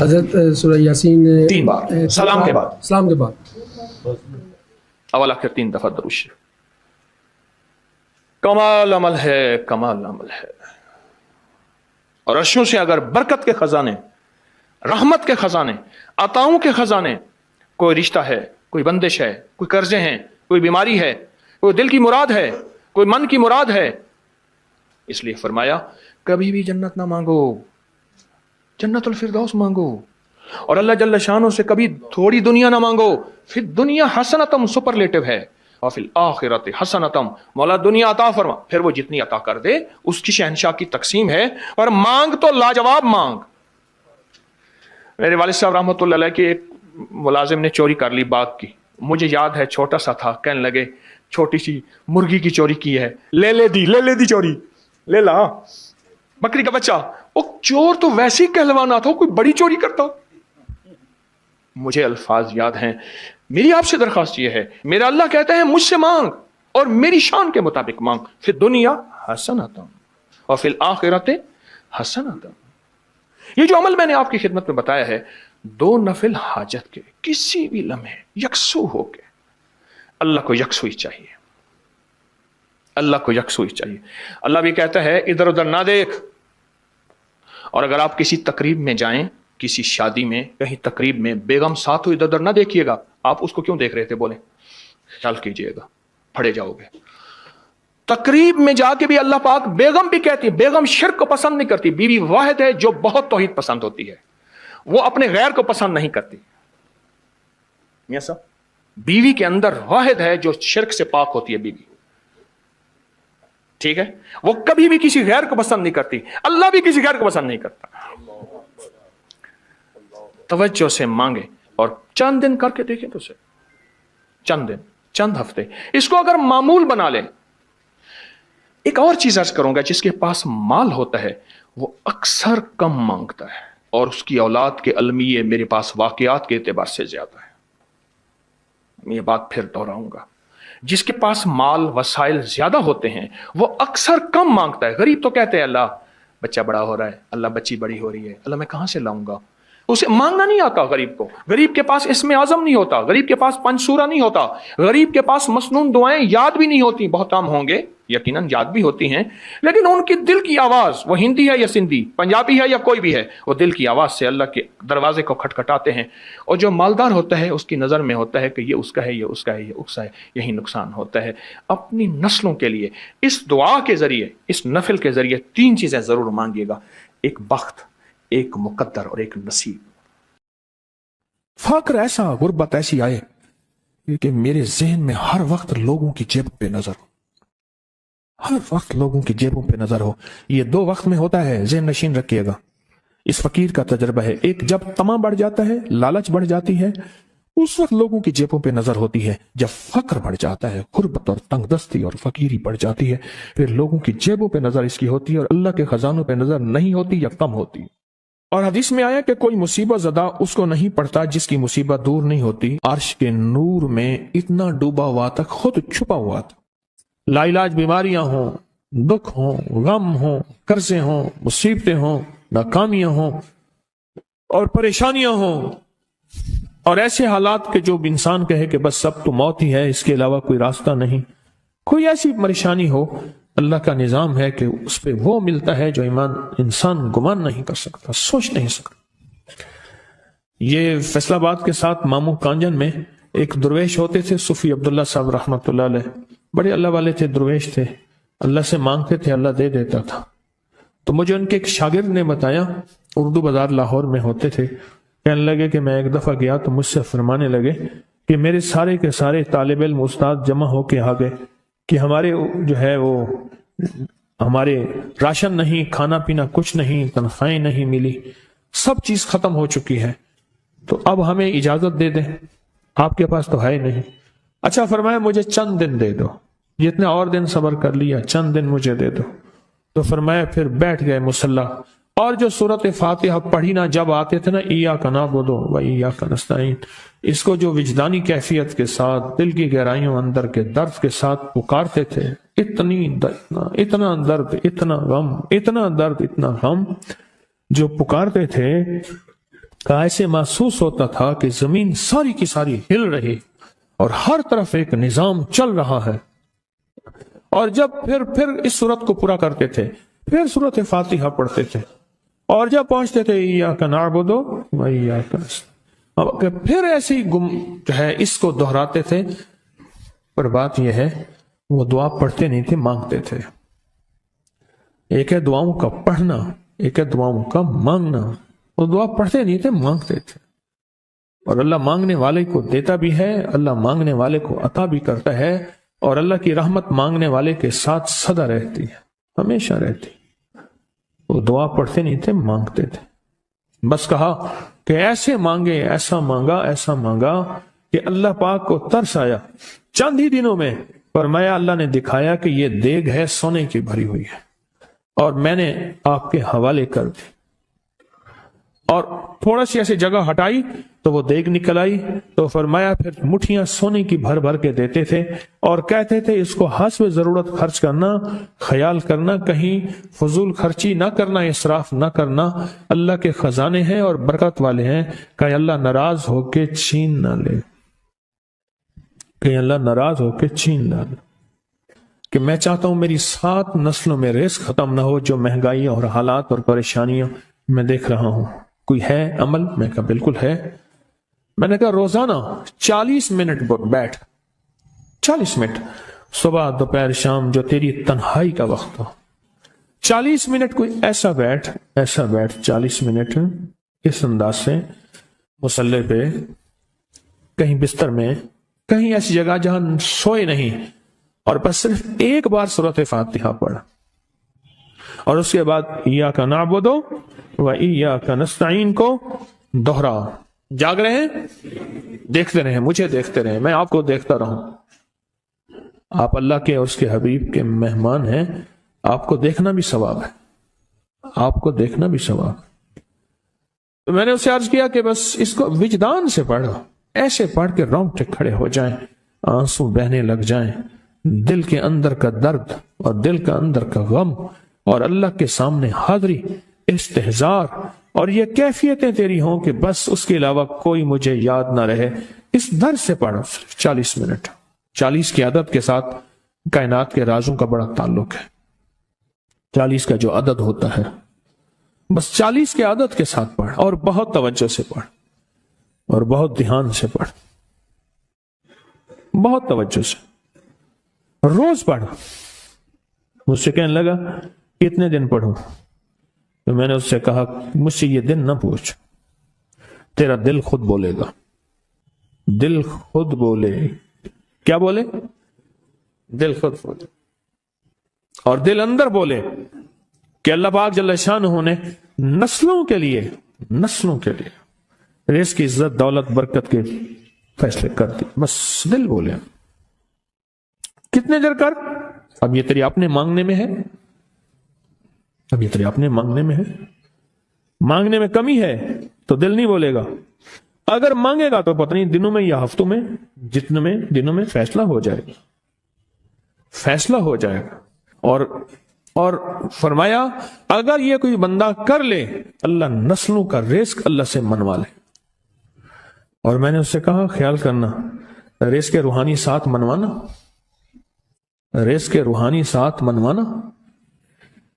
حضرت سورہ یاسین 3 بار سلام کے بعد، سلام کے بعد اول آخر 3 دفعہ درود شریف۔ کمال عمل ہے، کمال عمل ہے۔ اور عرشوں سے اگر برکت کے خزانے، رحمت کے خزانے، عطاؤں کے خزانے، کوئی رشتہ ہے، کوئی بندش ہے، کوئی قرضے ہیں، کوئی بیماری ہے، کوئی دل کی مراد ہے، کوئی من کی مراد ہے، اس لیے فرمایا کبھی بھی جنت نہ مانگو، جنت الفردوس مانگو، اور اللہ جل شانہ سے کبھی تھوڑی دنیا نہ مانگو۔ پھر دنیا حسنتم سپرلیٹو ہے، اور فی الآخرت حسنتم، مولا دنیا عطا فرما، پھر وہ جتنی عطا کر دے اس کی شہنشاہ کی تقسیم ہے، اور مانگ تو لاجواب مانگ۔ میرے والد صاحب رحمۃ اللہ علیہ کے ایک ملازم نے چوری کر لی باغ کی، مجھے یاد ہے چھوٹا سا تھا، کہنے لگے چھوٹی سی مرغی کی چوری کی ہے، لے لے دی چوری، لے لا بکری کا بچہ۔ وہ چور تو ویسے ہی کہلوانا تھا، کوئی بڑی چوری کرتا۔ مجھے الفاظ یاد ہیں۔ میری آپ سے درخواست یہ ہے، میرا اللہ کہتا ہے مجھ سے مانگ اور میری شان کے مطابق مانگ، پھر دنیا حسنتم اور فی الآخرت حسنتم۔ یہ جو عمل میں نے آپ کی خدمت میں بتایا ہے، 2 نفل حاجت کے کسی بھی لمحے یکسو ہو کے، اللہ کو یکسوئی چاہیے، اللہ کو یکسوئی چاہیے۔ اللہ بھی کہتا ہے ادھر ادھر نہ دیکھ۔ اور اگر آپ کسی تقریب میں جائیں، کسی شادی میں، کہیں تقریب میں، بیگم ساتھ ہو، ادھر ادھر نہ دیکھیے گا۔ آپ اس کو کیوں دیکھ رہے تھے بولیں، خیال کیجئے گا، پھڑے جاؤ گے۔ تقریب میں جا کے بھی اللہ پاک، بیگم بھی کہتی ہے، بیگم شرک کو پسند نہیں کرتی، بیوی واحد ہے جو بہت توحید پسند ہوتی ہے، وہ اپنے غیر کو پسند نہیں کرتی۔ میاں صاحب، بیوی کے اندر واحد ہے جو شرک سے پاک ہوتی ہے بیوی، ٹھیک ہے، وہ کبھی بھی کسی غیر کو پسند نہیں کرتی، اللہ بھی کسی غیر کو پسند نہیں کرتا۔ توجہ سے مانگے اور چند دن کر کے دیکھیں تو سے، چند دن، چند ہفتے، اس کو اگر معمول بنا لیں۔ ایک اور چیز عرض کروں گا، جس کے پاس مال ہوتا ہے وہ اکثر کم مانگتا ہے، اور اس کی اولاد کے المیے میرے پاس واقعات کے اعتبار سے زیادہ ہے۔ میں یہ بات پھر دہراؤں گا، جس کے پاس مال وسائل زیادہ ہوتے ہیں وہ اکثر کم مانگتا ہے۔ غریب تو کہتے ہیں اللہ بچہ بڑا ہو رہا ہے، اللہ بچی بڑی ہو رہی ہے، اللہ میں کہاں سے لاؤں گا؟ اسے مانگنا نہیں آتا غریب کو۔ غریب کے پاس اسم اعظم نہیں ہوتا، غریب کے پاس پنج سورہ نہیں ہوتا، غریب کے پاس مسنون دعائیں یاد بھی نہیں ہوتی۔ بہت عام ہوں گے، یقیناً یاد بھی ہوتی ہیں، لیکن ان کی دل کی آواز، وہ ہندی ہے یا سندھی، پنجابی ہے یا کوئی بھی ہے، وہ دل کی آواز سے اللہ کے دروازے کو کھٹکھٹاتے ہیں۔ اور جو مالدار ہوتا ہے اس کی نظر میں ہوتا ہے کہ یہ اس کا ہے، یہ اس کا ہے، یہ اس کا ہے، یہی نقصان ہوتا ہے۔ اپنی نسلوں کے لیے اس دعا کے ذریعے، اس نفل کے ذریعے 3 چیزیں ضرور مانگیے گا، ایک بخت، ایک مقدر اور ایک نصیب۔ فقر ایسا، غربت ایسی آئے کہ میرے ذہن میں ہر وقت لوگوں کی جیبوں پہ نظر ہو، ہر وقت لوگوں کی جیبوں پہ نظر ہو۔ یہ 2 وقت میں ہوتا ہے، ذہن نشین رکھیے گا۔ اس فقیر کا تجربہ ہے، ایک جب طمع بڑھ جاتا ہے، لالچ بڑھ جاتی ہے، اس وقت لوگوں کی جیبوں پہ نظر ہوتی ہے۔ جب فقر بڑھ جاتا ہے، غربت اور تنگ دستی اور فقیری بڑھ جاتی ہے، پھر لوگوں کی جیبوں پہ نظر اس کی ہوتی ہے اور اللہ کے خزانوں پہ نظر نہیں ہوتی یا کم ہوتی۔ اور حدیث میں آیا کہ کوئی مصیبت زدہ اس کو نہیں پڑتا جس کی مصیبت دور نہیں ہوتی۔ عرش کے نور میں اتنا ڈوبا ہوا تھا، خود چھپا ہوا تھا۔ لا علاج بیماریاں ہوں، دکھ ہوں، غم ہوں، قرضے ہوں، مصیبتیں ہوں، ناکامیاں ہوں اور پریشانیاں ہوں، اور ایسے حالات کہ جو انسان کہے کہ بس سب تو موت ہی ہے، اس کے علاوہ کوئی راستہ نہیں۔ کوئی ایسی پریشانی ہو، اللہ کا نظام ہے کہ اس پہ وہ ملتا ہے جو انسان گمان نہیں کر سکتا، سوچ نہیں سکتا۔ یہ فیصل آباد کے ساتھ مامو کانجن میں ایک درویش ہوتے تھے، صوفی عبداللہ صاحب رحمۃ اللہ علیہ، بڑے اللہ والے تھے، درویش تھے، اللہ سے مانگتے تھے، اللہ دے دیتا تھا۔ تو مجھے ان کے ایک شاگرد نے بتایا، اردو بازار لاہور میں ہوتے تھے، کہنے لگے کہ میں ایک دفعہ گیا تو مجھ سے فرمانے لگے کہ میرے سارے کے سارے طالب علم استاد جمع ہو کے آ گئے کہ ہمارے جو ہے وہ ہمارے راشن نہیں، کھانا پینا کچھ نہیں، تنخواہیں نہیں ملی، سب چیز ختم ہو چکی ہے، تو اب ہمیں اجازت دے دیں، آپ کے پاس تو ہے نہیں۔ اچھا فرمایا مجھے چند دن دے دو، جتنے اور دن صبر کر لیا، چند دن مجھے دے دو۔ تو فرمایا پھر بیٹھ گئے مصلی، اور جو سورۃ فاتحہ پڑھی نہ جب آتے تھے نا، ایاک نعبد و ایاک نستعین، اس کو جو وجدانی کیفیت کے ساتھ، دل کی گہرائیوں اندر کے درد کے ساتھ پکارتے تھے، اتنا درد، اتنا غم، اتنا درد، اتنا غم جو پکارتے تھے، کہا ایسے محسوس ہوتا تھا کہ زمین ساری کی ساری ہل رہی اور ہر طرف ایک نظام چل رہا ہے. اور جب پھر اس صورت کو پورا کرتے تھے پھر سورۃ فاتحہ پڑھتے تھے اور جب پہنچتے تھے ایاک نعبد و ایاک نستعین پھر ایسے ہی جو ہے اس کو دہراتے تھے. پر بات یہ ہے وہ دعا پڑھتے نہیں تھے، مانگتے تھے. ایک ہے دعاؤں کا پڑھنا، ایک ہے دعاؤں کا مانگنا. وہ دعا پڑھتے نہیں تھے، مانگتے تھے. اور اللہ مانگنے والے کو دیتا بھی ہے، اللہ مانگنے والے کو عطا بھی کرتا ہے. اور اللہ کی رحمت مانگنے والے کے ساتھ سدا رہتی ہے، ہمیشہ رہتی. وہ دعا پڑھتے نہیں تھے، مانگتے تھے. بس کہا کہ ایسے مانگے، ایسا مانگا کہ اللہ پاک کو ترس آیا. چند ہی دنوں میں فرمایا اللہ نے دکھایا کہ یہ دیگ ہے سونے کی بھری ہوئی ہے اور میں نے آپ کے حوالے کر دی. اور تھوڑا سی ایسی جگہ ہٹائی تو وہ دیگ نکل آئی. تو فرمایا پھر مٹھیاں سونے کی بھر بھر کے دیتے تھے اور کہتے تھے اس کو حسب ضرورت خرچ کرنا، خیال کرنا، کہیں فضول خرچی نہ کرنا، اسراف نہ کرنا. اللہ کے خزانے ہیں اور برکت والے ہیں، کہ اللہ ناراض ہو کے چھین نہ لے، کہ اللہ ناراض ہو کے چھین نہ لے. کہ میں چاہتا ہوں میری 7 نسلوں میں رزق ختم نہ ہو. جو مہنگائی اور حالات اور پریشانیاں میں دیکھ رہا ہوں، کوئی ہے عمل؟ میں کہا بالکل ہے. میں نے کہا روزانہ 40 منٹ بیٹھ، 40 منٹ صبح دوپہر شام جو تیری تنہائی کا وقت ہو، 40 منٹ کوئی ایسا بیٹھ 40 منٹ اس انداز سے مصلی پہ، کہیں بستر میں، کہیں ایسی جگہ جہاں سوئے نہیں، اور بس صرف ایک بار سورۃ فاتحہ پڑھ. اور اس کے بعد ایاک نعبد و ایاک نستعین کو دوہرا. جاگ رہے ہیں، دیکھتے رہیں، مجھے دیکھتے رہیں، میں آپ کو دیکھتا رہوں. آپ اللہ کے اور اس کے حبیب کے مہمان ہیں، آپ کو دیکھنا بھی ثواب ہے، آپ کو دیکھنا بھی ثواب. تو میں نے اسے عرض کیا کہ بس اس کو وجدان سے پڑھو، ایسے پڑھ کے رونگٹے کھڑے ہو جائیں، آنسو بہنے لگ جائیں، دل کے اندر کا درد اور دل کا اندر کا غم اور اللہ کے سامنے حاضری، استحضار اور یہ کیفیتیں تیری ہوں کہ بس اس کے علاوہ کوئی مجھے یاد نہ رہے. اس درد سے پڑھو. 40 منٹ، 40 کی عدد کے ساتھ کائنات کے رازوں کا بڑا تعلق ہے. 40 کا جو عدد ہوتا ہے، بس 40 کے عدد کے ساتھ پڑھ اور بہت توجہ سے پڑھ اور بہت دھیان سے پڑھ، بہت توجہ سے روز پڑھ. مجھ سے کہنے لگا کتنے دن پڑھوں؟ تو میں نے اس سے کہا مجھ سے یہ دن نہ پوچھ، تیرا دل خود بولے گا. دل خود بولے. کیا بولے؟ دل خود بولے. اور دل اندر بولے کہ اللہ پاک جل شانہ نے نسلوں کے لیے رزق کی عزت، دولت، برکت کے فیصلے کر دی. بس دل بولے. کتنے دیر کر؟ اب یہ تیری اپنے مانگنے میں ہے، اب یہ تیری اپنے مانگنے میں ہے. مانگنے میں کمی ہے تو دل نہیں بولے گا. اگر مانگے گا تو پتہ نہیں دنوں میں یا ہفتوں میں، جتنے میں دنوں میں فیصلہ ہو جائے گا، فیصلہ ہو جائے گا. اور فرمایا اگر یہ کوئی بندہ کر لے، اللہ نسلوں کا رزق اللہ سے منوا لے. اور میں نے اس سے کہا خیال کرنا، رزق کے روحانی ساتھ منوانا، رزق کے روحانی ساتھ منوانا،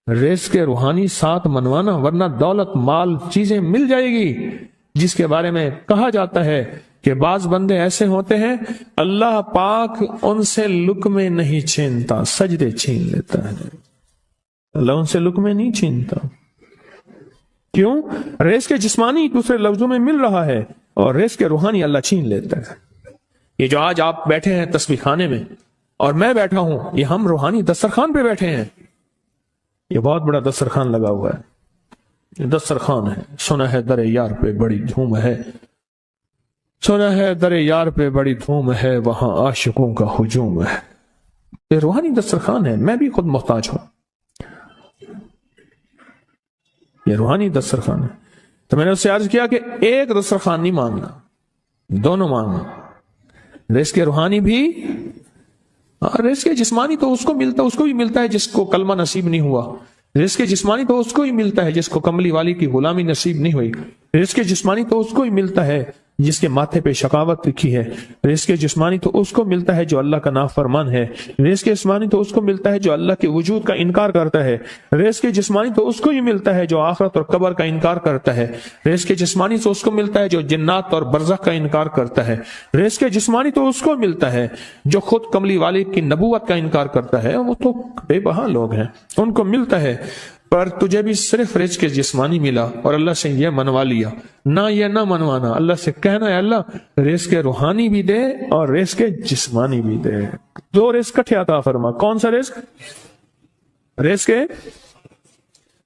رزق کے روحانی ساتھ منوانا، ورنہ دولت، مال، چیزیں مل جائے گی جس کے بارے میں کہا جاتا ہے کہ بعض بندے ایسے ہوتے ہیں اللہ پاک ان سے لقمے نہیں چھینتا، سجدے چھین لیتا ہے. اللہ ان سے لقمے نہیں چھینتا. کیوں؟ رزق جسمانی دوسرے لفظوں میں مل رہا ہے اور رزق روحانی اللہ چھین لیتا ہے. یہ جو آج آپ بیٹھے ہیں تسبیح خانے میں اور میں بیٹھا ہوں، یہ ہم روحانی دسترخوان پہ بیٹھے ہیں. یہ بہت بڑا دسترخوان لگا ہوا ہے، یہ دسترخوان ہے. سنا ہے در یار پہ بڑی دھوم ہے، سنا ہے در یار پہ بڑی دھوم ہے، وہاں عاشقوں کا ہجوم ہے. یہ روحانی دسترخوان ہے. میں بھی خود محتاج ہوں، یہ روحانی دسترخوان ہے. تو میں نے اس سے عرض کیا کہ ایک دسترخوان نہیں مانگنا، دونوں مانگنا. رزق روحانی بھی اور رزق جسمانی تو اس کو بھی ملتا ہے جس کو کلمہ نصیب نہیں ہوا. رزق جسمانی تو اس کو ہی ملتا ہے جس کو کملی والی کی غلامی نصیب نہیں ہوئی. رزق جسمانی تو اس کو ہی ملتا ہے جس کے ماتھے پہ شقاوت لکھی ہے. رزق جسمانی تو اس کو ملتا ہے جو اللہ کا نافرمان ہے. رزق جسمانی تو اس کو ملتا ہے جو اللہ کے وجود کا انکار کرتا ہے. رزق جسمانی تو اس کو ہی ملتا ہے جو آخرت اور قبر کا انکار کرتا ہے. رزق جسمانی تو اس کو ملتا ہے جو جنات اور برزخ کا انکار کرتا ہے. رزق جسمانی تو اس کو ملتا ہے جو خود کملی والد کی نبوت کا انکار کرتا ہے. وہ تو بے بہا لوگ ہیں، ان کو ملتا ہے. پر تجھے بھی صرف رزق جسمانی ملا اور اللہ سے یہ منوا لیا. نہ یہ نہ منوانا، اللہ سے کہنا ہے اللہ رزق روحانی بھی دے اور رزق جسمانی بھی دے. دو رزق کٹھے عطا فرما. کون سا رزق؟ رزق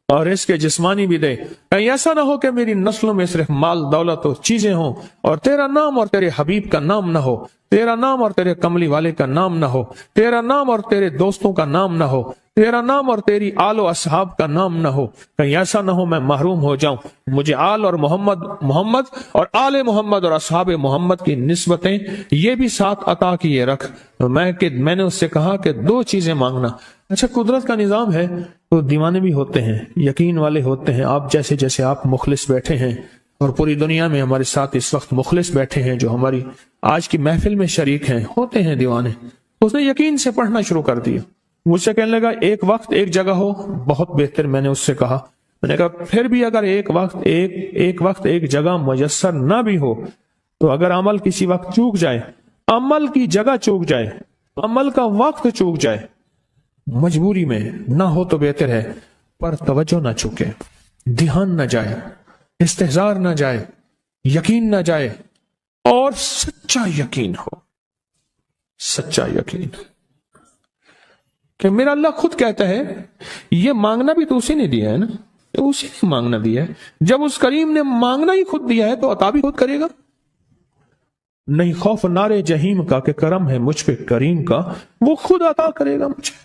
اور رزق جسمانی بھی دے. کہیں ایسا نہ ہو کہ میری نسلوں میں صرف مال دولت اور چیزیں ہوں اور تیرا نام اور تیرے حبیب کا نام نہ ہو، تیرا نام اور تیرے کملی والے کا نام نہ ہو، تیرا نام اور تیرے دوستوں کا نام نہ ہو، تیرا نام اور تیری آل و اصحاب کا نام نہ ہو. کہیں ایسا نہ ہو میں محروم ہو جاؤں. مجھے آل اور محمد اور آل محمد اور اصحاب محمد کی نسبتیں یہ بھی ساتھ عطا کیے رکھ. میں نے اس سے کہا کہ دو چیزیں مانگنا. اچھا، قدرت کا نظام ہے تو دیوانے بھی ہوتے ہیں، یقین والے ہوتے ہیں. آپ جیسے آپ مخلص بیٹھے ہیں اور پوری دنیا میں ہمارے ساتھ اس وقت مخلص بیٹھے ہیں جو ہماری آج کی محفل میں شریک ہیں، ہوتے ہیں دیوانے. اس نے یقین سے پڑھنا شروع کر دیا. مجھ سے کہنے لگا ایک وقت ایک جگہ ہو بہت بہتر. میں نے اس سے کہا، میں نے کہا پھر بھی اگر ایک وقت ایک جگہ میسر نہ بھی ہو تو اگر عمل کسی وقت چوک جائے، عمل کی جگہ چوک جائے، عمل کا وقت چوک جائے، مجبوری میں نہ ہو تو بہتر ہے، پر توجہ نہ چوکے، دھیان نہ جائے، استحضار نہ جائے، یقین نہ جائے اور سچا یقین ہو. سچا یقین کہ میرا اللہ خود کہتا ہے یہ مانگنا بھی تو اسی نے دیا ہے نا، اسی نے مانگنا دیا ہے. جب اس کریم نے مانگنا ہی خود دیا ہے تو عطا بھی خود کرے گا. نہیں خوف نارے جہیم کا کہ کرم ہے مجھ پہ کریم کا، وہ خود عطا کرے گا مجھے.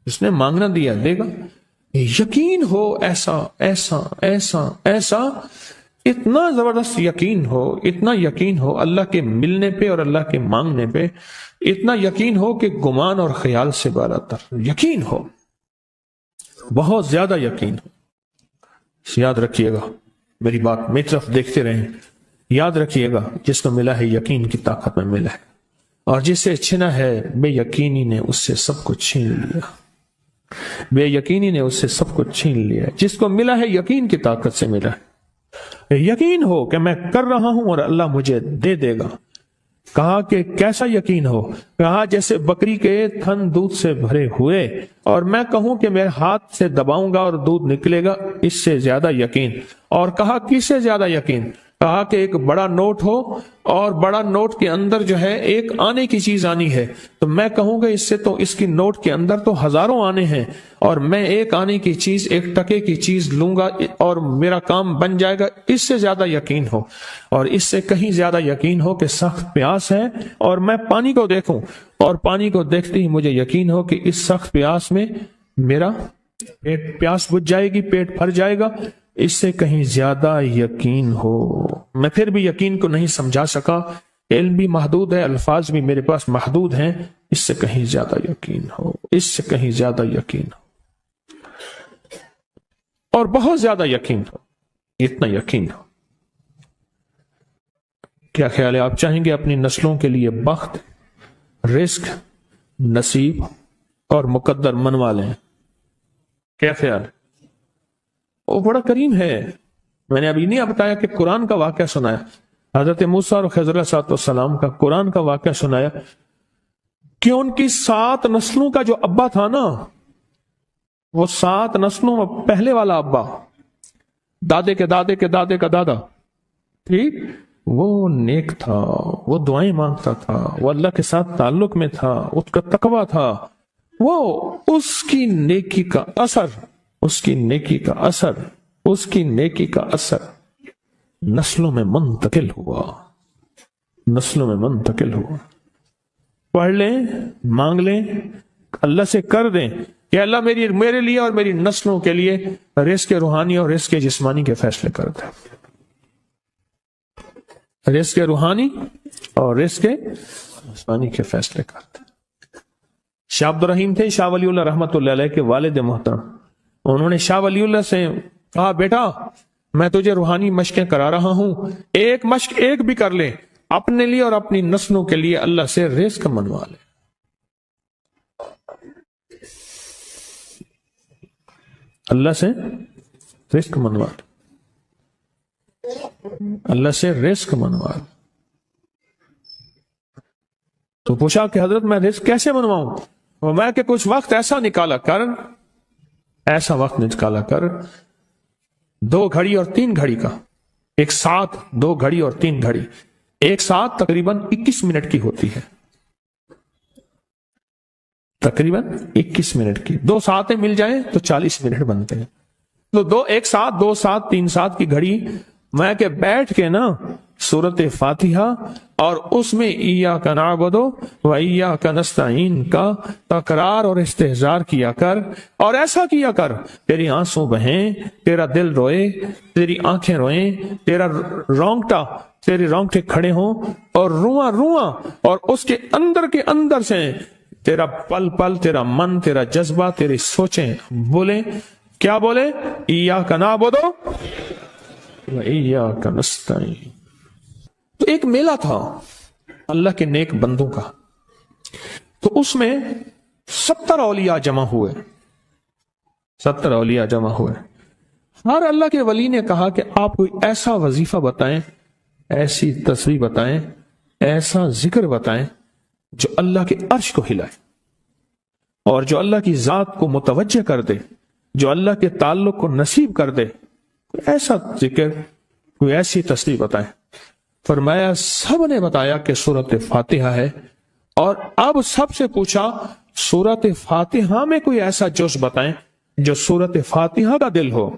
اس نے مانگنا دیا، دے گا. یقین ہو ایسا ایسا ایسا ایسا، اتنا زبردست یقین ہو، اتنا یقین ہو اللہ کے ملنے پہ اور اللہ کے مانگنے پہ، اتنا یقین ہو کہ گمان اور خیال سے بالا تر یقین ہو، بہت زیادہ یقین ہو. یاد رکھیے گا میری بات، میری طرف دیکھتے رہیں. یاد رکھیے گا جس کو ملا ہے یقین کی طاقت میں ملا ہے، اور جسے چھنا ہے بے یقینی نے اس سے سب کچھ چھین لیا. بے یقینی نے اس سے سب کچھ چھین لیا. جس کو ملا ہے یقین کی طاقت سے ملا ہے. یقین ہو کہ میں کر رہا ہوں اور اللہ مجھے دے دے گا. کہا کہ کیسا یقین ہو؟ کہا جیسے بکری کے تھن دودھ سے بھرے ہوئے اور میں کہوں کہ میرے ہاتھ سے دباؤں گا اور دودھ نکلے گا، اس سے زیادہ یقین. اور کہا کس سے زیادہ یقین؟ کہا کہ ایک بڑا نوٹ ہو اور بڑا نوٹ کے اندر جو ہے ایک آنے کی چیز آنی ہے، تو میں کہوں گا اس سے تو اس کی نوٹ کے اندر تو ہزاروں آنے ہیں اور میں ایک آنے کی چیز، ایک ٹکے کی چیز لوں گا اور میرا کام بن جائے گا. اس سے زیادہ یقین ہو. اور اس سے کہیں زیادہ یقین ہو کہ سخت پیاس ہے اور میں پانی کو دیکھوں اور پانی کو دیکھتے ہی مجھے یقین ہو کہ اس سخت پیاس میں میرا پیاس بجھ جائے گی، پیٹ بھر جائے گا. اس سے کہیں زیادہ یقین ہو. میں پھر بھی یقین کو نہیں سمجھا سکا، علم بھی محدود ہے، الفاظ بھی میرے پاس محدود ہیں. اس سے کہیں زیادہ یقین ہو، اس سے کہیں زیادہ یقین ہو اور بہت زیادہ یقین ہو. اتنا یقین ہو. کیا خیال ہے؟ آپ چاہیں گے اپنی نسلوں کے لیے بخت، رزق، نصیب اور مقدر منوا لیں؟ کیا خیال ہے؟ وہ بڑا کریم ہے. میں نے ابھی نہیں بتایا کہ قرآن کا واقعہ سنایا، حضرت موسیٰ اور خضر علیہ السلام کا قرآن کا واقعہ سنایا کہ ان کی 7 نسلوں کا جو ابا تھا نا، وہ 7 نسلوں میں پہلے والا ابا، دادے کے دادے کے دادے کا دادا، ٹھیک، وہ نیک تھا، وہ دعائیں مانگتا تھا، وہ اللہ کے ساتھ تعلق میں تھا، اس کا تقویٰ تھا. وہ اس کی نیکی کا اثر، اس کی نیکی کا اثر، اس کی نیکی کا اثر نسلوں میں منتقل ہوا، نسلوں میں منتقل ہوا. پڑھ لیں، مانگ لیں، اللہ سے کر دیں کہ اللہ میرے لیے اور میری نسلوں کے لیے رزق روحانی اور رزق جسمانی کے فیصلے کر دیں. رزق روحانی اور رزق جسمانی کے فیصلے کر دیں. شاہ عبد الرحیم تھے، شاہ ولی اللہ رحمۃ اللہ علیہ کے والد محترم. انہوں نے شاہ ولی اللہ سے کہا بیٹا میں تجھے روحانی مشقیں کرا رہا ہوں، ایک مشق ایک بھی کر لے، اپنے لیے اور اپنی نسلوں کے لیے اللہ سے رزق منوا لے۔ اللہ سے رزق منوا لے، اللہ سے رزق منوا لے۔ تو پوچھا کہ حضرت میں رزق کیسے منواؤں؟ اور میں کہ کچھ وقت ایسا نکالا کر، ایسا وقت نکالا کر 2 گھڑی اور 3 گھڑی کا، ایک ساتھ 2 گھڑی اور 3 گھڑی، ایک ساتھ تقریباً 21 منٹ کی ہوتی ہے، تقریباً 21 منٹ کی، 2 ساعتیں مل جائیں تو 40 منٹ بنتے ہیں، تو ایک ساتھ 2 ساتھ 3 ساتھ کی گھڑی میں کہ بیٹھ کے نا سورت فاتحہ اور اس میں ایاک نعبد و ایاک نستعین کا تکرار اور استحضار کیا کر، اور ایسا کیا کر تیری آنسو بہیں، تیرا دل روئے، تیری آنکھیں روئیں، تیرے رونگٹے کھڑے ہوں اور رواں رواں، اور اس کے اندر سے تیرا پل پل، تیرا من، تیرا جذبہ، تیری سوچیں بولیں، کیا بولیں؟ ایاک نعبد و ایاک نستعین۔ تو ایک میلہ تھا اللہ کے نیک بندوں کا، تو اس میں 70 اولیاء جمع ہوئے، 70 اولیاء جمع ہوئے۔ ہر اللہ کے ولی نے کہا کہ آپ کوئی ایسا وظیفہ بتائیں، ایسی تسبیح بتائیں، ایسا ذکر بتائیں جو اللہ کے عرش کو ہلائے اور جو اللہ کی ذات کو متوجہ کر دے، جو اللہ کے تعلق کو نصیب کر دے، کوئی ایسا ذکر، کوئی ایسی تسبیح بتائیں۔ فرمایا سب نے بتایا کہ سورت فاتحہ ہے، اور اب سب سے پوچھا سورت فاتحہ میں کوئی ایسا جز بتائیں جو سورت فاتحہ کا دل ہو۔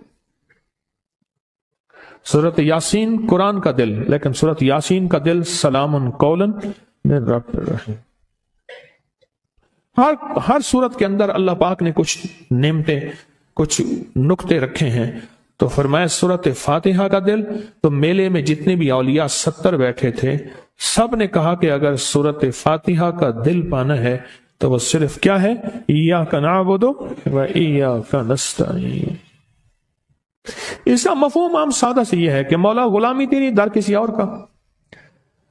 سورت یاسین قرآن کا دل، لیکن سورت یاسین کا دل سلام قولا من رب الرحیم۔ ہر سورت کے اندر اللہ پاک نے کچھ نعمتیں، کچھ نقطے رکھے ہیں، تو فرمایا سورت فاتحہ کا دل، تو میلے میں جتنے بھی اولیاء 70 بیٹھے تھے سب نے کہا کہ اگر سورت فاتحہ کا دل پانا ہے تو وہ صرف کیا ہے؟ ایاک نعبد و ایاک نستعین۔ اس کا مفہوم عام سادہ سے یہ ہے کہ مولا غلامی تیری، در کسی اور کا۔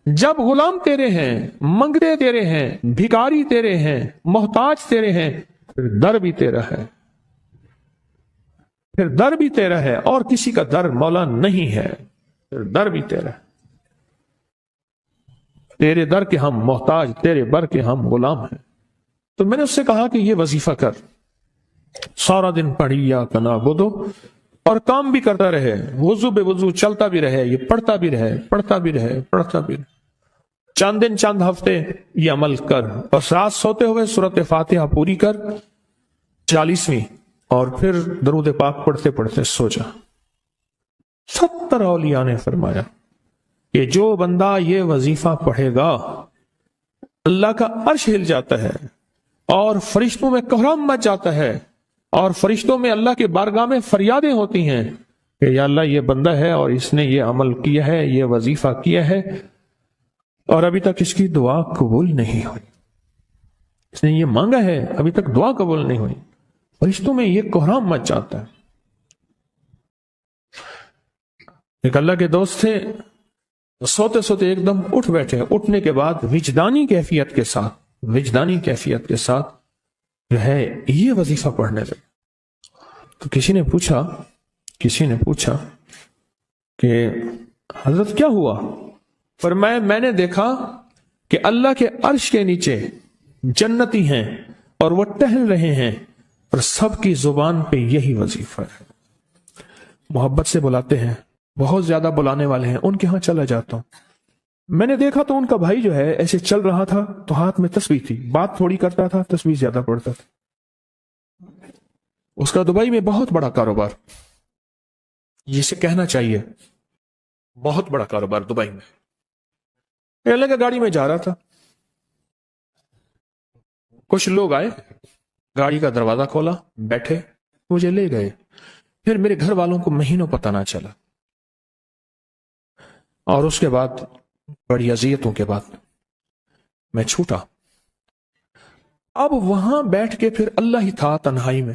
جب غلام تیرے ہیں، منگتے تیرے ہیں، بھکاری تیرے ہیں، محتاج تیرے ہیں، پھر در بھی تیرا ہے، پھر در بھی تیرا ہے، اور کسی کا در مولا نہیں ہے، پھر در بھی تیرا ہے۔ تیرے در کے ہم محتاج، تیرے بر کے ہم غلام ہیں۔ تو میں نے اس سے کہا کہ یہ وظیفہ کر، سارا دن پڑھی ایاک نعبد، اور کام بھی کرتا رہے، وضو بے وضو چلتا بھی رہے، یہ پڑھتا بھی رہے، پڑھتا بھی رہے، پڑھتا بھی رہے، چند دن چند ہفتے یہ عمل کر، اور رات سوتے ہوئے سورت فاتحہ پوری کر 40ویں، اور پھر درود پاک پڑھتے پڑھتے سو جا۔ 70 اولیاء نے فرمایا کہ جو بندہ یہ وظیفہ پڑھے گا اللہ کا عرش ہل جاتا ہے، اور فرشتوں میں کوہرام مچ جاتا ہے، اور فرشتوں میں اللہ کے بارگاہ میں فریادیں ہوتی ہیں کہ یا اللہ یہ بندہ ہے اور اس نے یہ عمل کیا ہے، یہ وظیفہ کیا ہے، اور ابھی تک اس کی دعا قبول نہیں ہوئی، اس نے یہ مانگا ہے ابھی تک دعا قبول نہیں ہوئی، فرشتوں میں یہ کوہرام مچ جاتا ہے۔ ایک اللہ کے دوست تھے، سوتے سوتے ایک دم اٹھ بیٹھے، اٹھنے کے بعد وجدانی کیفیت کے ساتھ جو ہے یہ وظیفہ پڑھنے لگے۔ تو کسی نے پوچھا کہ حضرت کیا ہوا؟ فرمایا میں نے دیکھا کہ اللہ کے عرش کے نیچے جنتی ہیں اور وہ ٹہل رہے ہیں، اور سب کی زبان پہ یہی وظیفہ ہے۔ محبت سے بلاتے ہیں، بہت زیادہ بلانے والے ہیں، ان کے ہاں چلا جاتا ہوں۔ میں نے دیکھا تو ان کا بھائی جو ہے ایسے چل رہا تھا تو ہاتھ میں تسبیح تھی، بات تھوڑی کرتا تھا، تسبیح زیادہ پڑھتا تھا۔ اس کا دبئی میں بہت بڑا کاروبار، جسے کہنا چاہیے بہت بڑا کاروبار دبئی میں۔ اللہ کا گاڑی میں جا رہا تھا، کچھ لوگ آئے، گاڑی کا دروازہ کھولا، بیٹھے، مجھے لے گئے، پھر میرے گھر والوں کو مہینوں پتہ نہ چلا، اور اس کے بعد بڑی اذیتوں کے بعد میں چھوٹا۔ اب وہاں بیٹھ کے پھر اللہ ہی تھا تنہائی میں،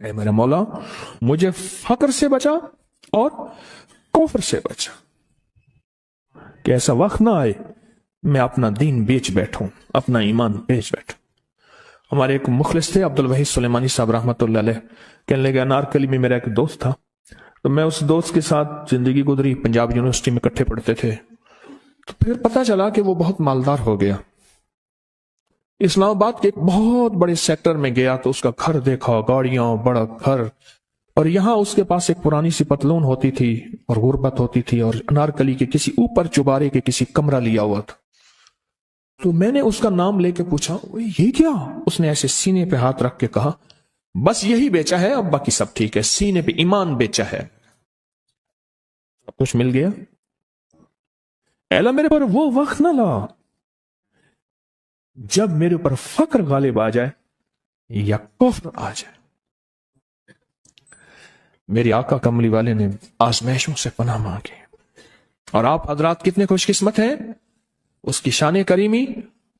اے میرے مولا مجھے فقر سے بچا اور کفر سے بچا، کہ ایسا وقت نہ آئے میں اپنا دین بیچ بیٹھوں، اپنا ایمان بیچ بیٹھوں۔ ہمارے ایک مخلص تھے عبد الوحید سلیمانی صاحب رحمۃ اللہ علیہ، کہنے لگے انارکلی میں میرا ایک دوست تھا، تو میں اس دوست کے ساتھ زندگی گزری، پنجاب یونیورسٹی میں اکٹھے پڑھتے تھے، تو پھر پتہ چلا کہ وہ بہت مالدار ہو گیا، اسلام آباد کے ایک بہت بڑے سیکٹر میں گیا تو اس کا گھر دیکھا، گاڑیاں، بڑا گھر، اور یہاں اس کے پاس ایک پرانی سی پتلون ہوتی تھی اور غربت ہوتی تھی، اور انارکلی کے کسی اوپر چبارے کے کسی کمرہ لیا ہوا تھا۔ تو میں نے اس کا نام لے کے پوچھا یہ کیا؟ اس نے ایسے سینے پہ ہاتھ رکھ کے کہا بس یہی بیچا ہے، اب باقی سب ٹھیک ہے، سینے پہ ایمان بیچا ہے، سب کچھ مل گیا۔ اے اللہ میرے پر وہ وقت نہ لا جب میرے اوپر فقر غالب آ جائے یا کفر آ جائے۔ میری آقا کملی والے نے آزمائشوں سے پناہ مانگی، اور آپ حضرات کتنے خوش قسمت ہیں، اس کی شان کریمی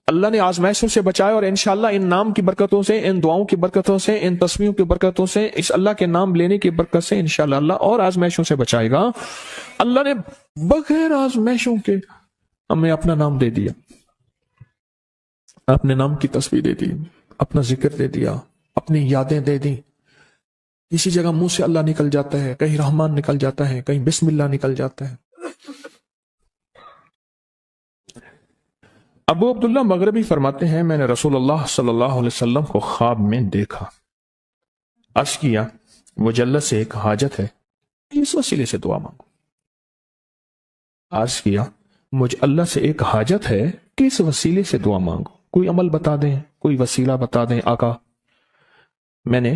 اللہ نے آزمائشوں سے بچایا، اور انشاءاللہ ان نام کی برکتوں سے، ان دعاؤں کی برکتوں سے، ان تسبیحوں کی برکتوں سے، اس اللہ کے نام لینے کی برکت سے انشاءاللہ اللہ اور آزمائشوں سے بچائے گا۔ اللہ نے بغیر آزمائشوں کے ہمیں اپنا نام دے دیا، اپنے نام کی تسبیح دے دی، اپنا ذکر دے دیا، اپنی یادیں دے دی۔ کسی جگہ منہ سے اللہ نکل جاتا ہے، کہیں رحمان نکل جاتا ہے، کہیں بسم اللہ نکل جاتا ہے۔ ابو عبداللہ مغربی فرماتے ہیں میں نے رسول اللہ صلی اللہ علیہ وسلم کو خواب میں دیکھا، عرض کیا وہ جل سے ایک حاجت ہے، اس وسیلے سے دعا مانگو۔ عرض کیا مجھے اللہ سے ایک حاجت ہے کہ اس وسیلے سے دعا مانگو، کوئی عمل بتا دیں، کوئی وسیلہ بتا دیں آقا۔ میں نے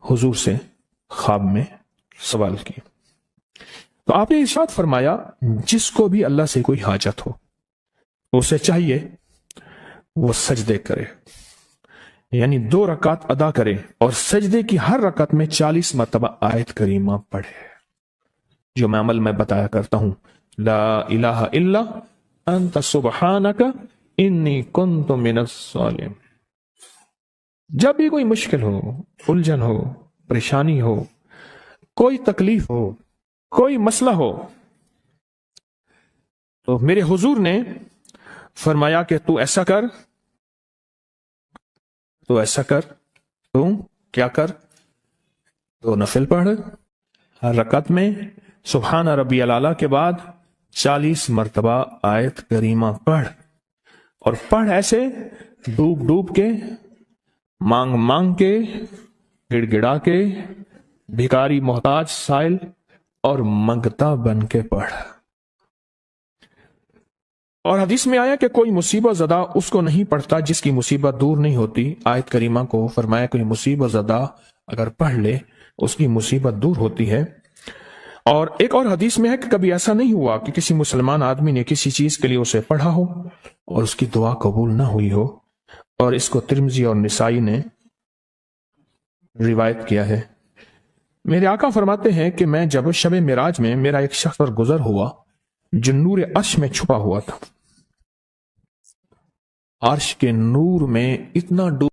حضور سے خواب میں سوال کی تو آپ نے ارشاد فرمایا جس کو بھی اللہ سے کوئی حاجت ہو اسے چاہیے وہ سجدے کرے، یعنی 2 رکعت ادا کرے، اور سجدے کی ہر رکعت میں 40 مرتبہ آیت کریمہ پڑھے، جو میں عمل میں بتایا کرتا ہوں، لا الہ الا انت سبحانک انی کنت من الظالمین۔ جب بھی کوئی مشکل ہو، الجھن ہو، پریشانی ہو، کوئی تکلیف ہو، کوئی مسئلہ ہو، تو میرے حضور نے فرمایا کہ تو ایسا کر، تو ایسا کر، تو کیا کر، تو نفل پڑھ، ہر رکعت میں سبحان ربی الاعلیٰ کے بعد 40 مرتبہ آیت کریمہ پڑھ، اور پڑھ ایسے ڈوب ڈوب کے، مانگ مانگ کے، گڑ گڑا کے، بھکاری محتاج سائل اور منگتا بن کے پڑھ۔ اور حدیث میں آیا کہ کوئی مصیبت زدہ اس کو نہیں پڑھتا جس کی مصیبت دور نہیں ہوتی۔ آیت کریمہ کو فرمایا کوئی مصیبت زدہ اگر پڑھ لے اس کی مصیبت دور ہوتی ہے۔ اور ایک اور حدیث میں ہے کہ کبھی ایسا نہیں ہوا کہ کسی مسلمان آدمی نے کسی چیز کے لیے اسے پڑھا ہو اور اس کی دعا قبول نہ ہوئی ہو، اور اس کو ترمذی اور نسائی نے روایت کیا ہے۔ میرے آقا فرماتے ہیں کہ میں جب شب معراج میں میرا ایک شخص پر گزر ہوا جو نور عرش میں چھپا ہوا تھا، عرش کے نور میں اتنا ڈوب